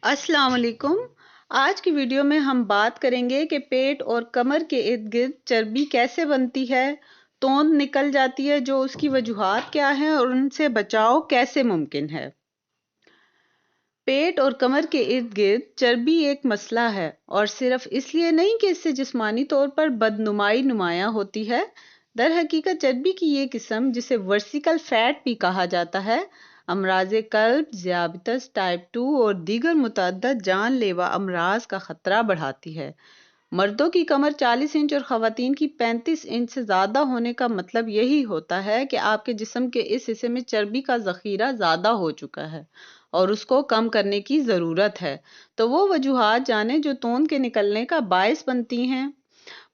अस्सलाम वालेकुम। आज की वीडियो में हम बात करेंगे कि पेट और कमर के इर्द गिर्द चर्बी कैसे बनती है, तोंद निकल जाती है, जो उसकी वजूहात क्या हैं और उनसे बचाव कैसे मुमकिन है। पेट और कमर के इर्द गिर्द चर्बी एक मसला है और सिर्फ इसलिए नहीं कि इससे जिस्मानी तौर पर बदनुमाई नुमायां होती है। दर हकीकत चर्बी की ये किस्म, जिसे वर्सिकल फैट भी कहा जाता है, अमराज कल्ब, ज़ियाबतस टाइप 2 और दीगर मुतअद्दिद जानलेवा अमराज का खतरा बढ़ाती है। मर्दों की कमर 40 इंच और ख़वातीन की 35 इंच से ज़्यादा होने का मतलब यही होता है कि आपके जिस्म के इस हिस्से में चर्बी का ज़ख़ीरा ज़्यादा हो चुका है और उसको कम करने की ज़रूरत है। तो वो वजूहात जाने जो तोंद के निकलने का बायस बनती हैं।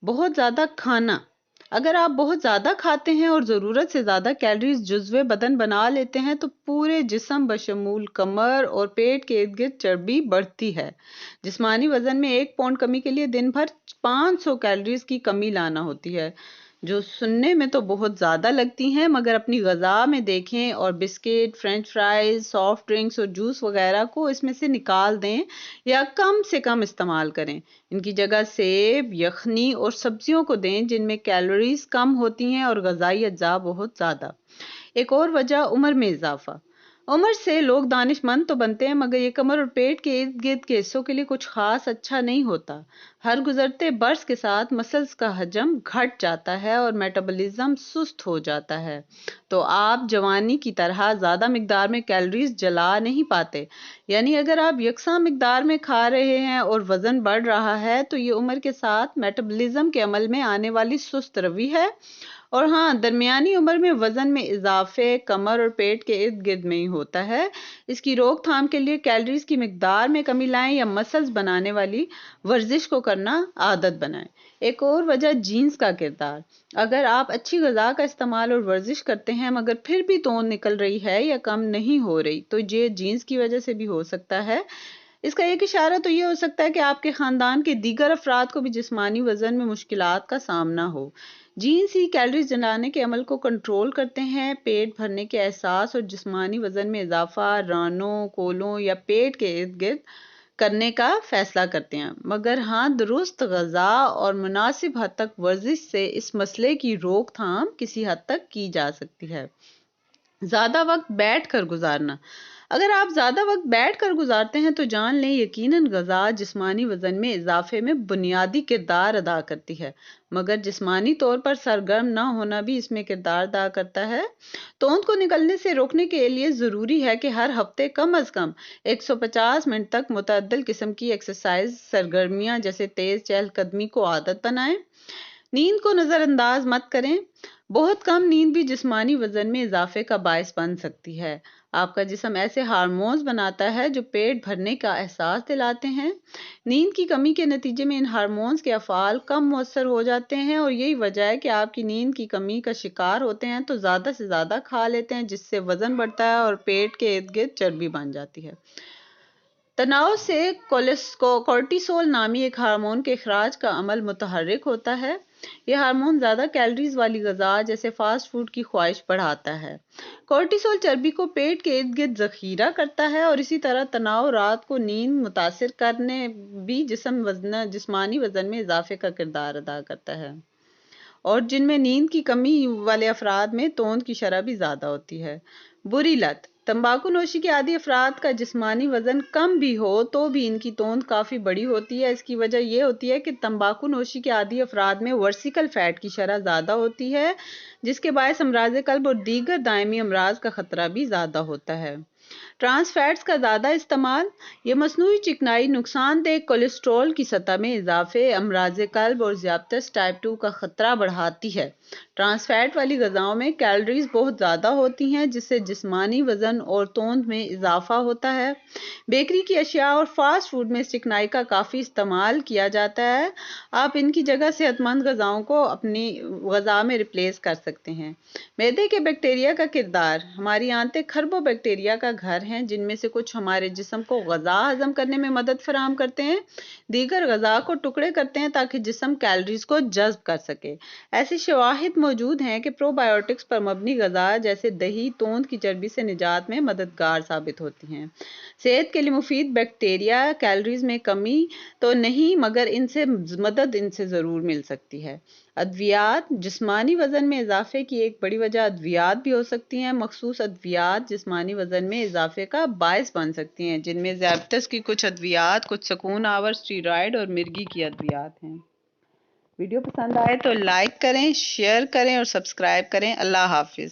बहुत ज़्यादा खाना, अगर आप बहुत ज़्यादा खाते हैं और ज़रूरत से ज़्यादा कैलोरीज जुज़्वे बदन बना लेते हैं तो पूरे जिस्म बशमूल कमर और पेट के इर्द गिर्द चर्बी बढ़ती है। जिस्मानी वज़न में 1 पाउंड कमी के लिए दिन भर 500 कैलोरीज की कमी लाना होती है, जो सुनने में तो बहुत ज़्यादा लगती हैं, मगर अपनी ग़िज़ा में देखें और biscuit, French fries, soft drinks और जूस वगैरह को इसमें से निकाल दें या कम से कम इस्तेमाल करें। इनकी जगह सेब, यखनी और सब्जियों को दें, जिनमें कैलोरीज कम होती हैं और ग़िज़ाई अज्जा बहुत ज़्यादा। एक और वजह उम्र में इजाफा। उम्र से लोग दानिशमंद तो बनते हैं, मगर ये कमर और पेट के इर्द गिर्द के हिस्सों के लिए कुछ खास अच्छा नहीं होता। हर गुजरते बरस के साथ मसल्स का हजम घट जाता है और मेटाबॉलिज्म सुस्त हो जाता है, तो आप जवानी की तरह ज़्यादा मिकदार में कैलोरीज जला नहीं पाते। यानी अगर आप यकसा मिकदार में खा रहे हैं और वज़न बढ़ रहा है, तो ये उम्र के साथ मेटाबॉलिज्म के अमल में आने वाली सुस्त रवि है। और हाँ, दरमियानी उम्र में वज़न में इजाफे कमर और पेट के इर्द गिर्द में ही होता है। इसकी रोकथाम के लिए कैलोरीज की मिकदार में कमी लाएं या मसल्स बनाने वाली वर्जिश को करना आदत बनाएं। एक और वजह जीन्स का किरदार। अगर आप अच्छी ग़िज़ा का इस्तेमाल और वर्जिश करते हैं, मगर फिर भी तोंद निकल रही है या कम नहीं हो रही, तो ये जीन्स की वजह से भी हो सकता है। इसका एक इशारा तो ये हो सकता है कि आपके ख़ानदान के दीगर अफराद को भी जिस्मानी वज़न में मुश्किलात का सामना हो। जीन्स ही कैलोरीज जलाने के अमल को कंट्रोल करते हैं। पेट भरने के एहसास और जिस्मानी वज़न में इजाफा रानों, कोलों या पेट के इर्द गिर्द करने का फैसला करते हैं। मगर हाँ, दुरुस्त ग़िज़ा और मुनासिब हद तक वर्जिश से इस मसले की रोकथाम किसी हद तक की जा सकती है। ज़्यादा वक्त बैठ कर गुजारना। अगर आप ज़्यादा वक्त बैठ कर गुजारते हैं, तो जान लें यकीनन ग़िज़ा जिस्मानी वज़न में इजाफे में बुनियादी किरदार अदा करती है, मगर जिस्मानी तौर पर सरगर्म ना होना भी इसमें किरदार अदा करता है। तोंद को निकलने से रोकने के लिए ज़रूरी है कि हर हफ्ते कम अज़ कम 150 मिनट तक मुतअद्दिल किस्म की एक्सरसाइज सरगर्मियाँ जैसे तेज़ चहलकदमी को आदत बनाएं। नींद को नज़रअंदाज मत करें। बहुत कम नींद भी जिस्मानी वज़न में इजाफे का बायस बन सकती है। आपका जिस्म ऐसे हार्मोन्स बनाता है जो पेट भरने का एहसास दिलाते हैं। नींद की कमी के नतीजे में इन हार्मोन्स के अफ़ाल कम मौसर हो जाते हैं और यही वजह है कि आपकी नींद की कमी का शिकार होते हैं तो ज़्यादा से ज़्यादा खा लेते हैं, जिससे वज़न बढ़ता है और पेट के इर्द गिर्द चर्बी बन जाती है। तनाव से कोर्टिसोल नामी एक हार्मोन के इखराज का अमल मुतहर्रिक होता है। यह हार्मोन ज़्यादा कैलोरीज वाली ग़िज़ा जैसे फास्ट फूड की ख्वाहिश बढ़ाता है। कोर्टिसोल चर्बी को पेट के इर्द गिर्द ज़ख़ीरा करता है और इसी तरह तनाव रात को नींद मुतासिर करने भी जिस्मानी वज़न में इजाफे का किरदार अदा करता है। और जिनमें नींद की कमी वाले अफराद में तोंद की शरह भी ज़्यादा होती है। बुरी लत। तंबाकू नोशी के आदी अफराद का जिस्मानी वज़न कम भी हो तो भी इनकी तोंद काफ़ी बड़ी होती है। इसकी वजह यह होती है कि तंबाकू नोशी के आदी अफराद में वर्सिकल फ़ैट की शरह ज़्यादा होती है, जिसके बायस अमराज कल्ब और दीगर दायमी अमराज का ख़तरा भी ज़्यादा होता है। ट्रांस फैट्स का ज़्यादा इस्तेमाल। ये मसनूई चिकनाई नुकसानदेह कोलेस्ट्रॉल की सतह में इजाफे, अमराज कल्ब और ज़ियाबतस टाइप 2 का खतरा बढ़ाती है। ट्रांस फैट वाली ग़िज़ाओं में कैलोरीज बहुत ज़्यादा होती हैं, जिससे जिस्मानी वज़न और तोंद में इजाफा होता है। बेकरी की अशिया और फास्ट फूड में चिकनाई का काफ़ी इस्तेमाल किया जाता है। आप इनकी जगह सेहतमंद ग़िज़ाओं को अपनी ग़िज़ा में रिप्लेस कर सकते हैं। मैदे के बैक्टीरिया का किरदार। हमारी आंतें खरबों बैक्टीरिया का घर हैं, जिनमें से कुछ हमारे जिस्म को ग़िज़ा हज़म करने में मदद फराहम करते हैं, दीगर ग़िज़ा को टुकड़े करते हैं ताकि जिस्म कैलोरीज को जज़्ब कर सके। ऐसी शवाहिद شواہد موجود ہیں کہ پرو بایوٹکس پر مبنی غذا جیسے دہی توند کی چربی سے نجات میں مددگار ثابت ہوتی ہیں۔ صحت کے لیے مفید بیکٹیریا کیلوریز میں کمی تو نہیں، مگر ان سے ضرور مل سکتی ہے۔ ادویات جسمانی وزن میں اضافے کی ایک بڑی وجہ ادویات بھی ہو سکتی ہیں۔ مخصوص ادویات جسمانی وزن میں اضافے کا باعث بن سکتی ہیں، جن میں ذیابیطس کی کچھ ادویات، کچھ سکون آور اسٹیرائڈ اور مرگی کی ادویات ہیں۔ ویڈیو پسند آئے تو لائک کریں، شیئر کریں اور سبسکرائب کریں۔ اللہ حافظ۔